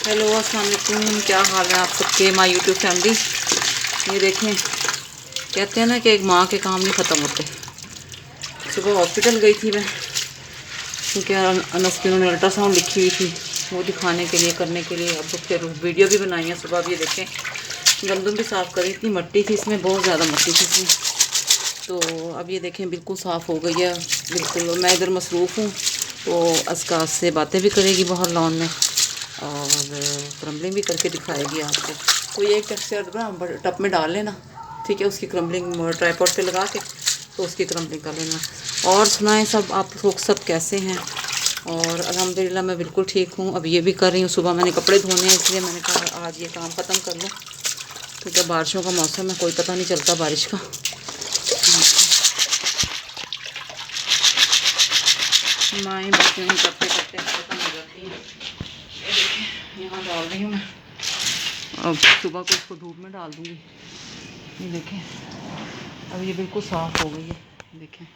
Hello अस्सलाम वालेकुम, क्या हाल है आप सबके माय यूट्यूब फैमिली। ये देखें, कहते हैं ना कि एक माँ के काम नहीं ख़त्म होते। सुबह हॉस्पिटल गई थी मैं, क्योंकि अनस की उन्होंने अल्ट्रासाउंड लिखी हुई थी, वो दिखाने के लिए करने के लिए। अब फिर वीडियो भी बनाई है सुबह। अब ये देखें, गंदम भी साफ़ करी, इतनी मट्टी थी इसमें, बहुत ज़्यादा मट्टी थी इसमें। तो अब ये देखें बिल्कुल साफ़ हो गई है बिल्कुल। मैं इधर मसरूफ़ हूँ, तो अस्कास से बातें भी करेगी बाहर लॉन में, और क्रम्बलिंग भी करके दिखाएगी आपको। कोई एक टेक्सचर ना टब में डाल लेना, ठीक है, उसकी क्रम्बलिंग ट्राईपॉड पे लगा के, तो उसकी क्रम्बलिंग कर लेना। और सुनाएं सब, आप लोग सब कैसे हैं। और अल्हम्दुलिल्लाह मैं बिल्कुल ठीक हूँ। अब ये भी कर रही हूँ, सुबह मैंने कपड़े धोने हैं, इसलिए मैंने कहा आज ये काम ख़त्म कर लूँ, क्योंकि बारिशों का मौसम है, कोई पता नहीं चलता बारिश का। माएँ बच्चों में करते करते ख़त्म हो जाती हैं। यहाँ डाल रही हूँ मैं, अब सुबह को इसको धूप में डाल दूँगी। ये देखें, अब ये बिल्कुल साफ़ हो गई है। देखें,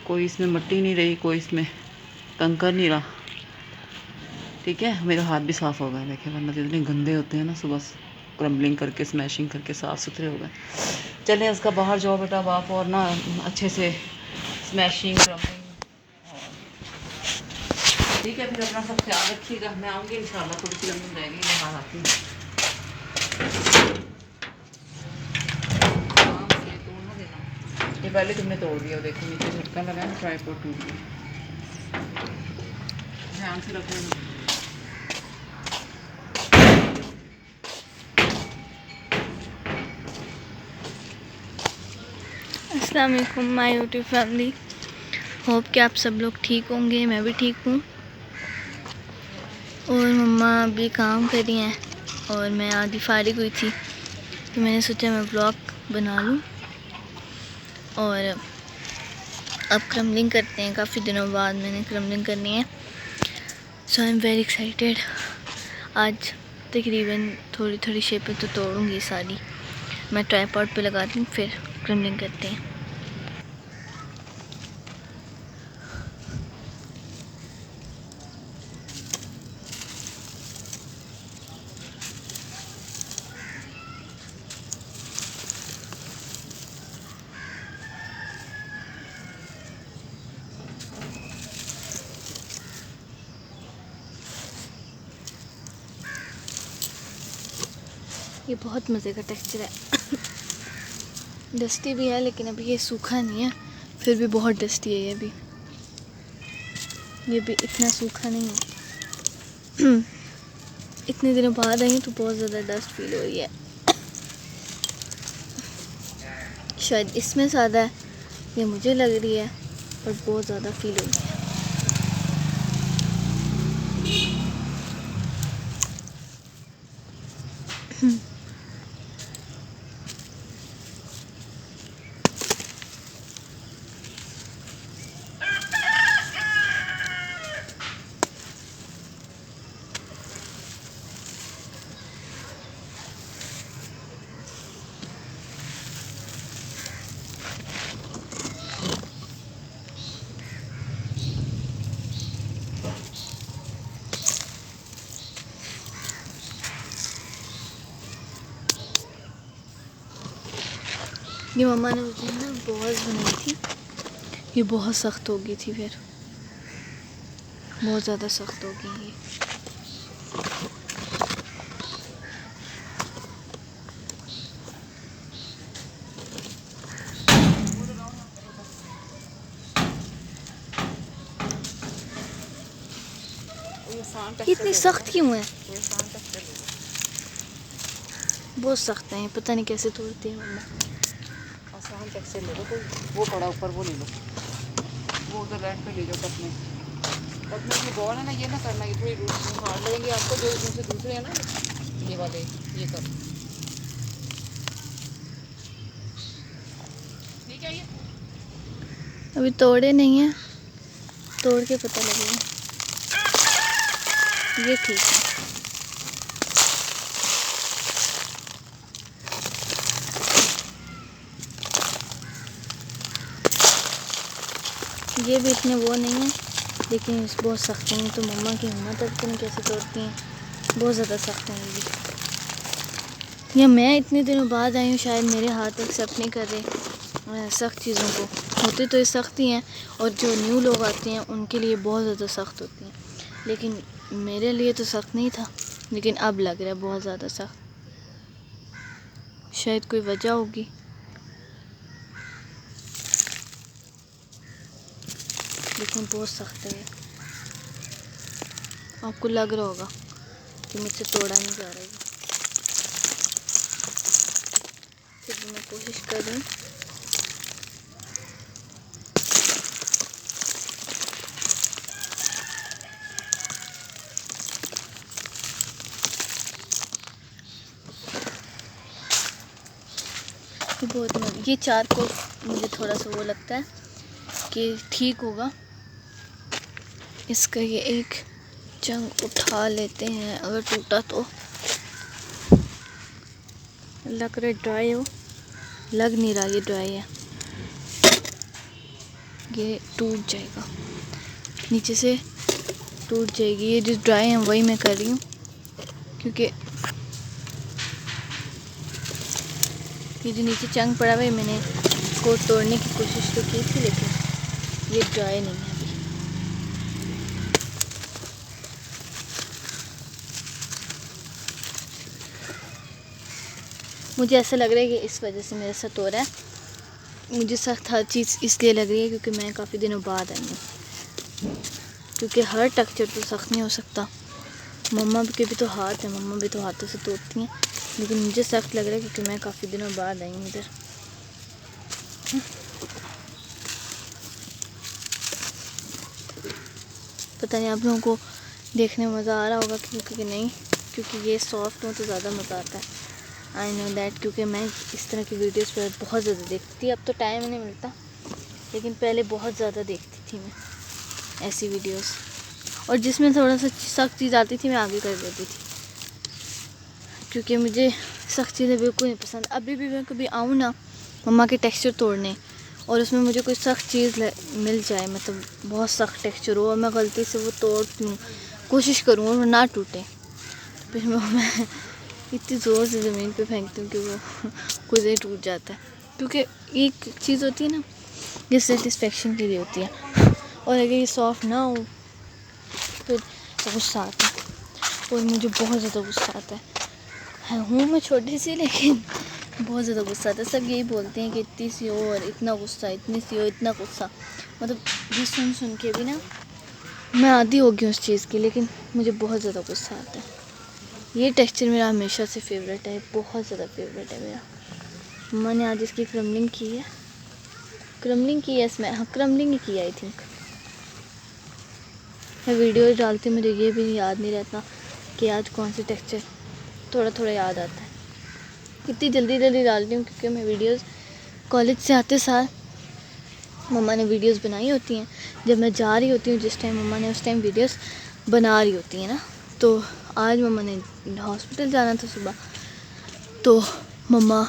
कोई इसमें मट्टी नहीं रही, कोई इसमें कंकर नहीं रहा, ठीक है। मेरा हाथ भी साफ़ हो गया, देखें, वरना जितने गंदे होते हैं ना, सुबह क्रम्बलिंग करके स्मैशिंग करके साफ़ सुथरे हो गए। चलें इसका बाहर जाओ बेटा बाप, और ना अच्छे से स्मैशिंग क्रम्बलिंग, ठीक है। फिर अपना सब ख्याल रखिएगा, मैं आऊँगी इंशाल्लाह, थोड़ी सी लंबी रहेगी, बाहर आती हूँ। ये पहले तुमने तोड़ दिया, देखो नीचे झटका लगा है, ट्राईपॉड टूट गया, ध्यान से रखो। अस्सलाम वालेकुम माय यूट्यूब फैमिली, होप कि आप सब लोग ठीक होंगे। मैं भी ठीक हूँ। और मम्मा अभी काम कर रही हैं, और मैं आधी फारिग हुई थी, तो मैंने सोचा मैं व्लॉग बना लूँ। और अब क्रम्बलिंग करते हैं, काफ़ी दिनों बाद मैंने क्रम्बलिंग करनी है, सो आई एम वेरी एक्साइटेड। आज तकरीबन थोड़ी थोड़ी शेपें तो तोड़ूँगी सारी। मैं ट्राईपॉड पे लगाती हूँ, फिर क्रम्बलिंग करते हैं। ये बहुत मज़े का टेक्सचर है। डस्टी भी है, लेकिन अभी ये सूखा नहीं है, फिर भी बहुत डस्टी है ये भी इतना सूखा नहीं है। इतने दिनों बाद आई तो बहुत ज़्यादा डस्ट फील हो रही है। शायद इसमें ज़्यादा है, ये मुझे लग रही है, और बहुत ज़्यादा फील हो रही है। ये मम्मा ने मुझे ना बॉल्स बनाई थी, ये बहुत सख्त हो गई थी, फिर बहुत ज़्यादा सख्त हो गई ये। इतनी सख्त क्यों है? बहुत सख्त है, पता नहीं कैसे तोड़ती है मम्मा। आसान टेक्सचर ले लो, कोई वो पड़ा ऊपर, वो ले लो, वो उधर रेड पे ले जाओ। कपने कपने की बॉल है ना, ये ना करना, ये थोड़ी हार्ड लगेंगे आपको, जो इसमें से दूसरे हैं ना, ये वाले, ये कर, ठीक है। ये अभी तोड़े नहीं है, तोड़ के पता लगेगा। ये ठीक है। ये भी इतने वो नहीं है, लेकिन बहुत सख्त नहीं, तो मम्मा की हिम्मत है, पता नहीं कैसे तोड़ती हैं। बहुत ज़्यादा सख्त है ये, या मैं इतने दिनों बाद आई हूँ, शायद मेरे हाथ एक्सेप्ट नहीं कर रहे सख्त चीज़ों को। होते तो ये सख्त ही हैं, और जो न्यू लोग आते हैं उनके लिए बहुत ज़्यादा सख्त होती हैं, लेकिन मेरे लिए तो सख्त नहीं था, लेकिन अब लग रहा है बहुत ज़्यादा सख्त। शायद कोई वजह होगी। लेकिन बहुत सख्त है ये, आपको लग रहा होगा कि मुझसे तोड़ा नहीं जा रहा है। फिर भी मैं कोशिश कर रही हूँ। ये चार को मुझे थोड़ा सा वो लगता है कि ठीक होगा। इसका ये एक चंग उठा लेते हैं, अगर टूटा तो। लग रहा है ड्राई हो, लग नहीं रहा ये ड्राई है, ये टूट जाएगा, नीचे से टूट जाएगी। ये जो ड्राई है वही मैं कर रही हूँ, क्योंकि ये जो नीचे चंग पड़ा हुआ है मैंने इसको तोड़ने की कोशिश तो की थी, लेकिन ये ड्राई नहीं है अभी। मुझे ऐसा लग रहा है कि इस वजह से मेरे साथ हो रहा है। मुझे सख्त हर चीज़ इसलिए लग रही है क्योंकि मैं काफ़ी दिनों बाद आई हूँ, क्योंकि हर टेक्सचर तो सख्त नहीं हो सकता। मम्मा के भी तो हाथ है, मम्मा भी तो हाथों से तोड़ती हैं, लेकिन मुझे सख्त लग रहा है क्योंकि मैं काफ़ी दिनों बाद आई हूँ इधर। पता नहीं आप लोगों को देखने में मज़ा आ रहा होगा क्योंकि नहीं, क्योंकि ये सॉफ्ट हो तो ज़्यादा मज़ा आता है। आई नो दैट, क्योंकि मैं इस तरह की वीडियोस पर बहुत ज़्यादा देखती थी। अब तो टाइम नहीं मिलता, लेकिन पहले बहुत ज़्यादा देखती थी मैं ऐसी वीडियोस, और जिसमें थोड़ा सा सख्त चीज़ आती थी मैं आगे कर देती थी, क्योंकि मुझे सख्त चीज़ें बिल्कुल नहीं पसंद। अभी भी मैं कभी आऊँ ना मम्मा के टेक्सचर तोड़ने, और उसमें मुझे कोई सख्त चीज़ मिल जाए, मतलब बहुत सख्त टेक्सचर हो, और मैं गलती से वो तोड़ लूँ, कोशिश करूँ और वो ना टूटे, तो फिर मैं इतनी ज़ोर से ज़मीन पे फेंकती हूँ कि वो खुद ही टूट जाता है। क्योंकि एक चीज़ होती है ना, ये सेटिस्फेक्शन के लिए होती है, और अगर ये सॉफ्ट ना हो फिर गुस्सा आता है, और मुझे बहुत ज़्यादा गुस्सा आता है। हूँ मैं छोटी सी, लेकिन बहुत ज़्यादा गुस्सा आता है। सब यही बोलते हैं कि इतनी सी हो और इतना गुस्सा, इतनी सी हो इतना गुस्सा, मतलब ये सुन के भी ना मैं आदी हो गई उस चीज़ की, लेकिन मुझे बहुत ज़्यादा गुस्सा आता है। ये टेक्सचर मेरा हमेशा से फेवरेट है, बहुत ज़्यादा फेवरेट है मेरा। मम्मा ने आज इसकी क्रम्बलिंग की है, इसमें हाँ क्रम्बलिंग ही की आई थिंक। मैं वीडियो डालती हूँ, मुझे ये भी याद नहीं रहता कि आज कौन सी टेक्सचर, थोड़ा थोड़ा याद आता है। इतनी जल्दी डालती हूँ क्योंकि मैं वीडियोस कॉलेज से आते साल मम्मा ने वीडियोस बनाई होती हैं। जब मैं जा रही होती हूँ जिस टाइम, मम्मा ने उस टाइम वीडियोस बना रही होती हैं ना। तो आज मम्मा ने हॉस्पिटल जाना था सुबह, तो मम्मा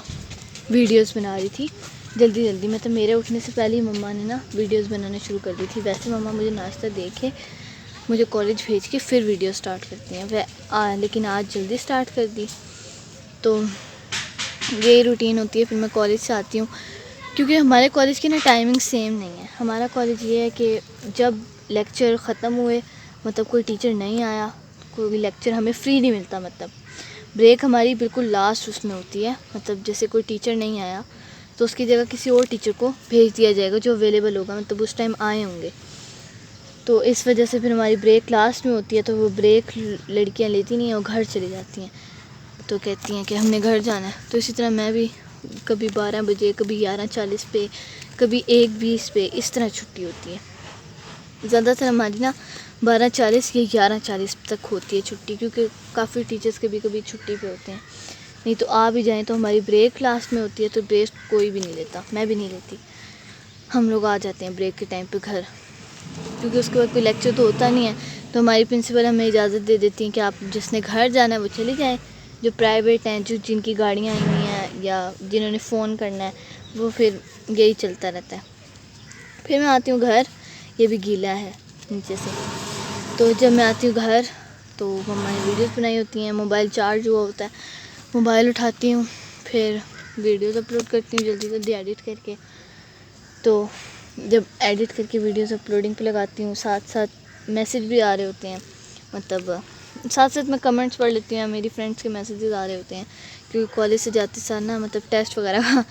वीडियोस बना रही थी जल्दी, मतलब मेरे उठने से पहले ही मम्मा ने ना वीडियोस बनाना शुरू कर दी थी। वैसे मम्मा मुझे नाश्ता दे के मुझे कॉलेज भेज के फिर वीडियो स्टार्ट करती हैं, लेकिन आज जल्दी स्टार्ट कर दी। तो यही रूटीन होती है। फिर मैं कॉलेज से आती हूँ, क्योंकि हमारे कॉलेज की ना टाइमिंग सेम नहीं है। हमारा कॉलेज ये है कि जब लेक्चर ख़त्म हुए, मतलब कोई टीचर नहीं आया, कोई भी लेक्चर हमें फ्री नहीं मिलता, मतलब ब्रेक हमारी बिल्कुल लास्ट उसमें होती है। मतलब जैसे कोई टीचर नहीं आया तो उसकी जगह किसी और टीचर को भेज दिया जाएगा जो अवेलेबल होगा, मतलब उस टाइम आए होंगे। तो इस वजह से फिर हमारी ब्रेक लास्ट में होती है, तो वो ब्रेक लड़कियां लेती नहीं हैं और घर चली जाती हैं, तो कहती हैं कि हमने घर जाना है। तो इसी तरह मैं भी कभी 12 बजे, कभी 11:40 पे, कभी 1:20 पे, इस तरह छुट्टी होती है। ज़्यादातर हमारी ना 12:40 या 11:40 तक होती है छुट्टी, क्योंकि काफ़ी टीचर्स कभी छुट्टी पे होते हैं। नहीं तो आ भी जाएँ तो हमारी ब्रेक लास्ट में होती है, तो ब्रेक कोई भी नहीं लेता, मैं भी नहीं लेती। हम लोग आ जाते हैं ब्रेक के टाइम पे घर, क्योंकि उसके बाद कोई लेक्चर तो होता नहीं है। तो हमारी प्रिंसिपल हमें इजाज़त दे देती हैं कि आप जिसने घर जाना है वो चले जाएँ, जो प्राइवेट हैं, जो जिनकी गाड़ियाँ आई हुई हैं या जिन्होंने फ़ोन करना है, वो फिर यही चलता रहता है। फिर मैं आती हूँ घर, ये भी गीला है नीचे से। तो जब मैं आती हूँ घर तो मम्मा ने वीडियोस बनाई होती हैं, मोबाइल चार्ज हुआ होता है, मोबाइल उठाती हूँ, फिर वीडियोस अपलोड करती हूँ जल्दी जल्दी एडिट करके। तो जब एडिट करके वीडियोस अपलोडिंग पे लगाती हूँ, साथ साथ मैसेज भी आ रहे होते हैं, मतलब साथ साथ मैं कमेंट्स पढ़ लेती हूँ, मेरी फ्रेंड्स के मैसेजेस आ रहे होते हैं, क्योंकि कॉलेज से जाते सार ना मतलब टेस्ट वगैरह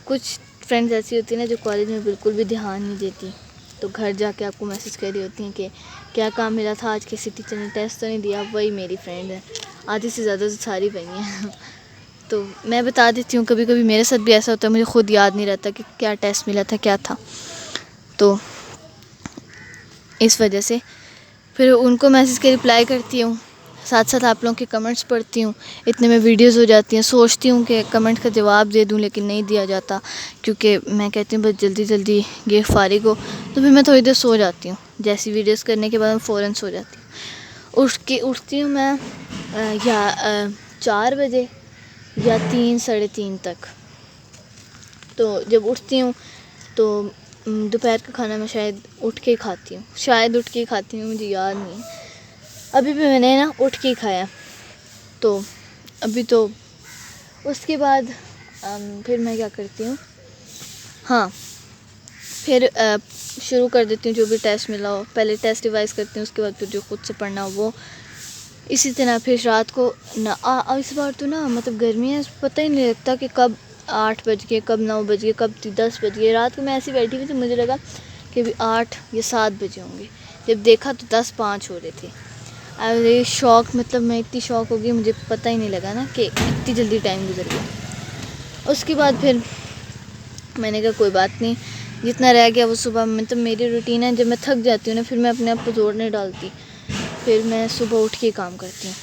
कुछ फ्रेंड्स ऐसी होती है ना जो कॉलेज में बिल्कुल भी ध्यान नहीं देती, तो घर जाके आपको मैसेज कर रही होती हैं कि क्या काम मिला था आज, किसी टीचर ने टेस्ट तो नहीं दिया। वही मेरी फ्रेंड है, आधी से ज़्यादा तो सारी वही हैं तो मैं बता देती हूँ, कभी कभी मेरे साथ भी ऐसा होता है, मुझे खुद याद नहीं रहता कि क्या टेस्ट मिला था क्या था, तो इस वजह से फिर उनको मैसेज के रिप्लाई करती हूँ, साथ साथ आप लोगों के कमेंट्स पढ़ती हूँ। इतने में वीडियोस हो जाती हैं, सोचती हूँ कि कमेंट का जवाब दे दूँ लेकिन नहीं दिया जाता, क्योंकि मैं कहती हूँ बस जल्दी जल्दी ये फारिग हो, तो फिर मैं थोड़ी देर सो जाती हूँ। जैसी वीडियोस करने के बाद मैं फ़ौरन सो जाती हूँ। उठती हूँ मैं या 4 बजे या 3 साढ़े 3 तक। तो जब उठती हूँ तो दोपहर का खाना मैं शायद उठ के ही खाती हूँ, मुझे याद नहीं है। अभी भी मैंने ना उठ के ही खाया, तो अभी तो उसके बाद फिर मैं क्या करती हूँ, हाँ फिर शुरू कर देती हूँ जो भी टेस्ट मिला हो, पहले टेस्ट रिवाइज़ करती हूँ, उसके बाद फिर जो खुद से पढ़ना हो वो। इसी तरह फिर रात को ना इस बार तो ना मतलब गर्मी है, पता ही नहीं लगता कि कब 8 बज गए, कब 9 बज गए, कब 10 बज गए। रात को मैं ऐसी बैठी हुई थी, मुझे लगा कि अभी 8 या 7 बजे होंगे, जब देखा तो 10:05 हो रहे थे। अरे शौक, मतलब मैं इतनी शौक हो गई, मुझे पता ही नहीं लगा ना कि इतनी जल्दी टाइम गुजर गया। उसके बाद फिर मैंने कहा कोई बात नहीं, जितना रह गया वो सुबह, मतलब मेरी रूटीन है, जब मैं थक जाती हूँ ना फिर मैं अपने आप को जोर नहीं डालती, फिर मैं सुबह उठ के काम करती हूँ।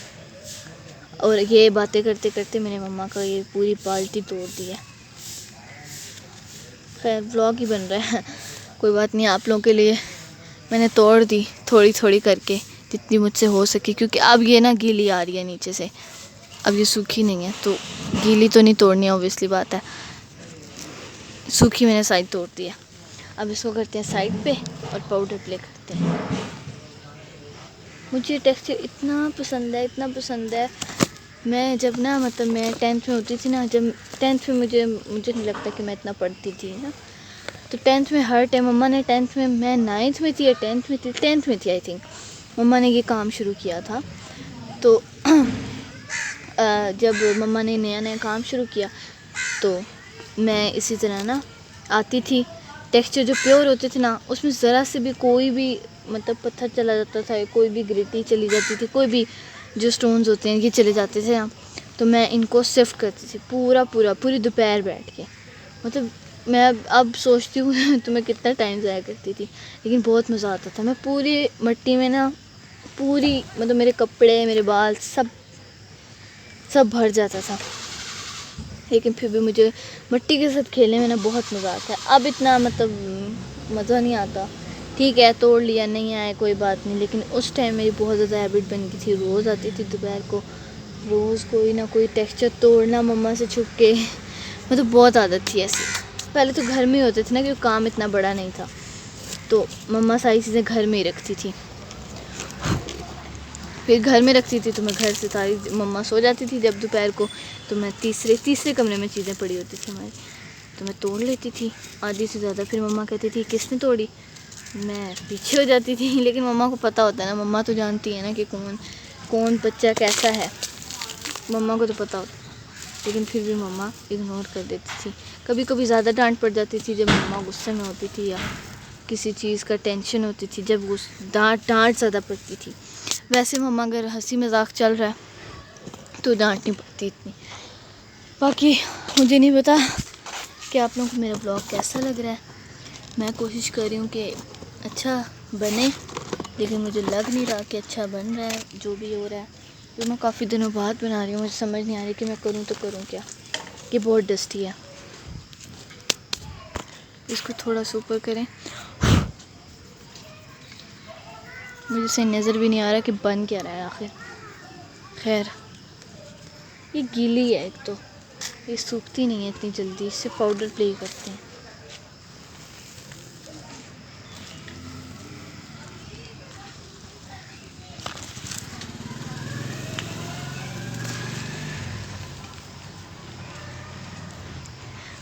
और ये बातें करते करते मेरे मम्मा का ये पूरी बाल्टी तोड़ दी है। खैर व्लॉग ही बन रहा है, कोई बात नहीं, आप लोगों के लिए मैंने तोड़ दी थोड़ी थोड़ी करके जितनी मुझसे हो सके, क्योंकि अब ये ना गीली आ रही है नीचे से, अब ये सूखी नहीं है, तो गीली तो नहीं तोड़नी, ऑब्वियसली बात है। सूखी मैंने साइड तोड़ दी है, अब इसको करते हैं साइड पे और पाउडर प्ले करते हैं। मुझे टेक्सचर इतना पसंद है। मैं जब ना मतलब मैं 10th में होती थी ना, जब 10th में मुझे नहीं लगता कि मैं इतना पढ़ती थी ना, तो 10th में हर टाइम मम्मा ने 10th में, मैं 9th में थी या 10th में थी आई थिंक, मम्मा ने ये काम शुरू किया था। तो जब मम्मा ने नया काम शुरू किया तो मैं इसी तरह ना आती थी, टेक्सचर जो प्योर होते थे ना उसमें ज़रा से भी कोई भी मतलब पत्थर चला जाता था, कोई भी ग्रिटी चली जाती थी, कोई भी जो स्टोन्स होते हैं ये चले जाते थे ना, तो मैं इनको सिफ्ट करती थी पूरी दोपहर बैठ के। मतलब मैं अब सोचती हूँ तो मैं कितना टाइम ज़ाया करती थी, लेकिन बहुत मज़ा आता था। मैं पूरी मिट्टी में ना पूरी मतलब मेरे कपड़े, मेरे बाल सब भर जाता था, लेकिन फिर भी मुझे मिट्टी के साथ खेलने में ना बहुत मज़ा आता है। अब इतना मतलब मज़ा नहीं आता, ठीक है तोड़ लिया, नहीं आया कोई बात नहीं, लेकिन उस टाइम मेरी बहुत ज़्यादा हैबिट बन गई थी, रोज़ आती थी दोपहर को, रोज़ कोई ना कोई टेक्सचर तोड़ना मम्मा से छुप के, मतलब बहुत आदत थी ऐसी। पहले तो घर में ही होते थे ना, क्योंकि काम इतना बड़ा नहीं था, तो मम्मा सारी चीज़ें घर में ही रखती थी, फिर घर में रखती थी तो मैं घर से सारी, मम्मा सो जाती थी जब दोपहर को, तो मैं तीसरे कमरे में चीज़ें पड़ी होती थी हमारी, तो मैं तोड़ लेती थी आधी से ज़्यादा। फिर मम्मा कहती थी किसने तोड़ी, मैं पीछे हो जाती थी, लेकिन मम्मा को पता होता है ना, मम्मा तो जानती है ना कि कौन बच्चा कैसा है, मम्मा को तो पता होता, लेकिन फिर भी मम्मा इग्नोर कर देती थी। कभी कभी ज़्यादा डांट पड़ जाती थी जब मम्मा गुस्से में होती थी या किसी चीज़ का टेंशन होती थी, जब डांट ज़्यादा पड़ती थी। वैसे मम्मा अगर हंसी मजाक चल रहा है तो डांट नहीं पड़ती इतनी। बाकी मुझे नहीं पता कि आप लोगों को मेरा ब्लॉग कैसा लग रहा है, मैं कोशिश कर रही हूँ कि अच्छा बने, लेकिन मुझे लग नहीं रहा कि अच्छा बन रहा है जो भी हो रहा है, तो मैं काफ़ी दिनों बाद बना रही हूँ, मुझे समझ नहीं आ रही कि मैं करूँ तो करूँ क्या। ये बहुत डस्टी है, इसको थोड़ा सा ऊपर करें, मुझे सही नज़र भी नहीं आ रहा कि बन क्या रहा है आखिर। खैर ये गीली है, एक तो ये सूखती नहीं है इतनी जल्दी, इससे पाउडर प्ले करते हैं।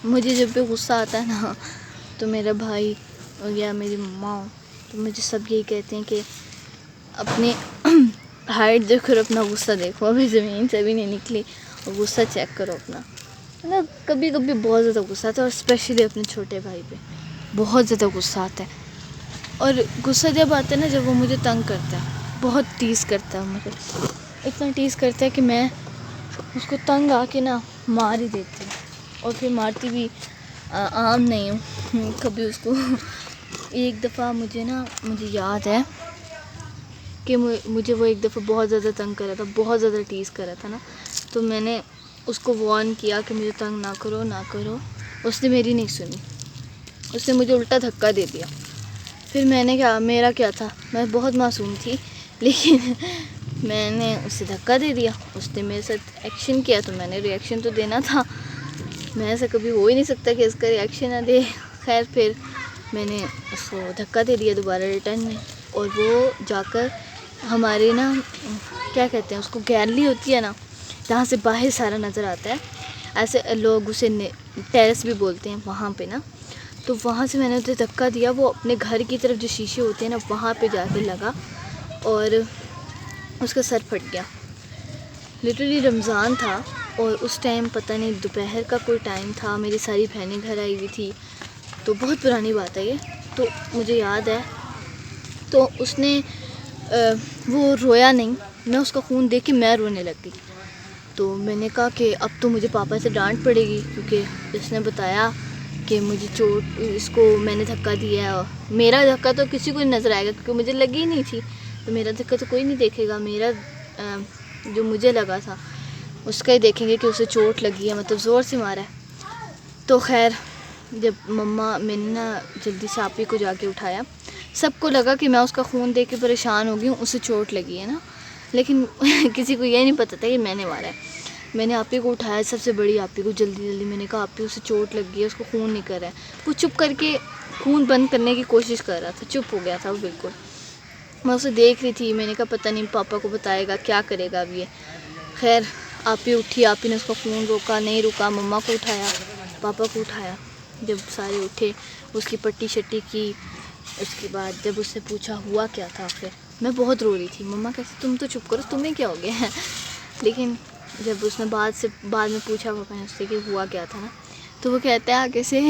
मुझे जब भी गुस्सा आता है ना, तो मेरा भाई या मेरी मम्मा, तो मुझे सब यही कहते हैं कि अपने हाइट देखो और अपना गुस्सा देखो, अभी ज़मीन से भी नहीं निकली और गुस्सा चेक करो अपना। मतलब कभी कभी बहुत ज़्यादा गुस्सा आता है, और स्पेशली अपने छोटे भाई पे बहुत ज़्यादा गुस्सा आता है। और गुस्सा जब आता है ना, जब वो मुझे तंग करता है, बहुत टीज़ करता है मुझे, इतना टीज़ करता है कि मैं उसको तंग आके ना मार ही देती हूँ। और फिर मारती भी आम नहीं हूँ कभी उसको। एक दफ़ा मुझे याद है कि मुझे वो एक दफ़ा बहुत ज़्यादा तंग करा था, बहुत ज़्यादा टीज़ करा था ना, तो मैंने उसको वार्न किया कि मुझे तंग ना करो। उसने मेरी नहीं सुनी, उसने मुझे उल्टा धक्का दे दिया। फिर मेरा क्या था, मैं बहुत मासूम थी, लेकिन मैंने उसे धक्का दे दिया। उसने मेरे साथ एक्शन किया तो मैंने रिएक्शन तो देना था। मैं ऐसा कभी हो ही नहीं सकता कि इसका रिएक्शन ना दे। खैर फिर मैंने उसको धक्का दे दिया दोबारा रिटर्न में, और वो जाकर हमारे ना, क्या कहते हैं उसको, गैलरी होती है ना, जहाँ से बाहर सारा नज़र आता है, ऐसे लोग उसे टेरेस भी बोलते हैं, वहाँ पे ना, तो वहाँ से मैंने उसे धक्का दिया। वो अपने घर की तरफ जो शीशे होते हैं ना, वहाँ पे जाके लगा और उसका सर फट गया। लिटरली रमज़ान था और उस टाइम पता नहीं दोपहर का कोई टाइम था, मेरी सारी बहनें घर आई हुई थी, तो बहुत पुरानी बात है ये, तो मुझे याद है। तो उसने वो रोया नहीं, मैं उसका खून देख के मैं रोने लग गई। तो मैंने कहा कि अब तो मुझे पापा से डांट पड़ेगी, क्योंकि इसने बताया कि मुझे चोट, इसको मैंने धक्का दिया है। और मेरा धक्का तो किसी को नहीं नज़र आएगा, क्योंकि मुझे लगी ही नहीं थी, तो मेरा धक्का तो कोई नहीं देखेगा। मेरा जो मुझे लगा था उसका ही देखेंगे कि उसे चोट लगी है, मतलब ज़ोर से मारा है। तो खैर जब मैंने ना जल्दी से आपी को जाके उठाया, सबको लगा कि मैं उसका खून देख के परेशान हो गई हूँ, उसे चोट लगी है ना, लेकिन किसी को ये नहीं पता था कि मैंने मारा है। मैंने आपी को उठाया, सबसे बड़ी आपी को, जल्दी मैंने कहा आपी उसे चोट लग गई है, उसको खून नहीं कर रहा है। वो चुप करके खून बंद करने की कोशिश कर रहा था, चुप हो गया था वो बिल्कुल। मैं उसे देख रही थी, मैंने कहा पता नहीं पापा को बताएगा, क्या करेगा अब ये। खैर आपी उठी, आपी ने उसका खून रोका, नहीं रुका, मम्मा को उठाया, पापा को उठाया। जब सारे उठे, उसकी पट्टी शट्टी की, उसके बाद जब उससे पूछा हुआ क्या था, फिर मैं बहुत रो रही थी। मम्मा कहती तुम तो चुप करो, तुम्हें क्या हो गया है। लेकिन जब उसने बाद में पूछा पापा ने उससे कि हुआ क्या था ना, तो वो कहता है आगे से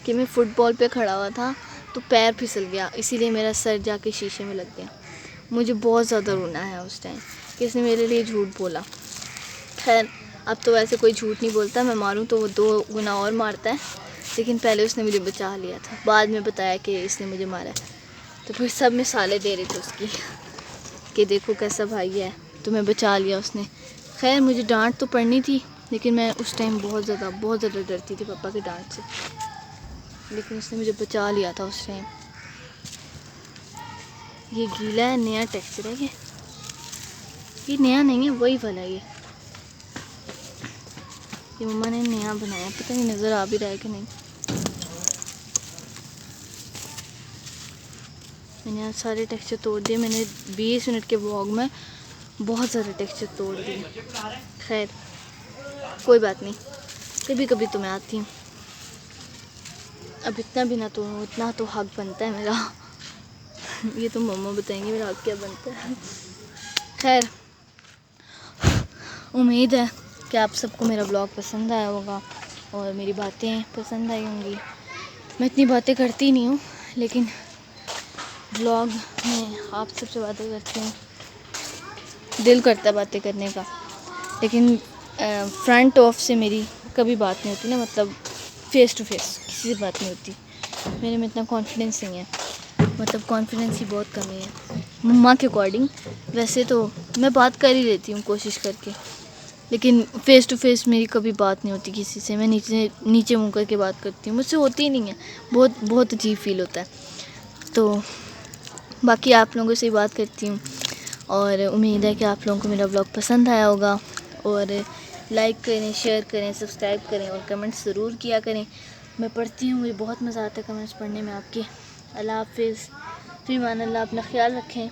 कि मैं फ़ुटबॉल पे खड़ा हुआ था तो पैर फिसल गया, इसीलिए मेरा सर जाके शीशे में लग गया। मुझे बहुत ज़्यादा रोना है उस टाइम कि इसने मेरे लिए झूठ बोला। खैर अब तो वैसे कोई झूठ नहीं बोलता, मैं मारूं तो वो 2 गुना और मारता है, लेकिन पहले उसने मुझे बचा लिया था, बाद में बताया कि इसने मुझे मारा है। तो फिर सब मिसालें दे रहे थे उसकी कि देखो कैसा भाई है, तुम्हें बचा लिया उसने। खैर मुझे डांट तो पड़नी थी, लेकिन मैं उस टाइम बहुत ज़्यादा डरती थी पापा की डांट से, लेकिन उसने मुझे बचा लिया था उस टाइम। ये गीला है, नया टेक्सचर है ये नया नहीं है, वही वाला ये मम्मा ने नया बनाया, पता नहीं नज़र आ भी रहा है कि नहीं। मैंने आज सारे टेक्सचर तोड़ दिए, मैंने 20 मिनट के व्लॉग में बहुत सारे टेक्सचर तोड़ दिए। खैर कोई बात नहीं, कभी कभी तो मैं आती हूँ, अब इतना भी ना तो, इतना तो हक बनता है मेरा। ये तो मम्मा बताएंगे मेरा हक क्या बनता है। खैर उम्मीद है कि आप सबको मेरा ब्लॉग पसंद आया होगा और मेरी बातें पसंद आई होंगी। मैं इतनी बातें करती नहीं हूँ, लेकिन ब्लॉग में आप सबसे बातें करती हूँ, दिल करता है बातें करने का, लेकिन फ्रंट ऑफ से मेरी कभी बात नहीं होती ना, मतलब फ़ेस टू फेस किसी से बात नहीं होती। मेरे में इतना कॉन्फिडेंस नहीं है, मतलब कॉन्फिडेंस ही बहुत कमी है मम्मा के अकॉर्डिंग। वैसे तो मैं बात कर ही लेती हूँ कोशिश करके, लेकिन फ़ेस टू फेस मेरी कभी बात नहीं होती किसी से। मैं नीचे मुँह करके बात करती हूँ, मुझसे होती ही नहीं है, बहुत अजीब फील होता है। तो बाकी आप लोगों से ही बात करती हूँ और उम्मीद है कि आप लोगों को मेरा ब्लॉग पसंद आया होगा। और लाइक करें, शेयर करें, सब्सक्राइब करें और कमेंट्स ज़रूर किया करें। मैं पढ़ती हूँ, मुझे बहुत मज़ा आता है कमेंट्स पढ़ने में आपके। अल्लाह हाफ़िज़, फ़ी अमान अल्लाह, अपना ख्याल रखें।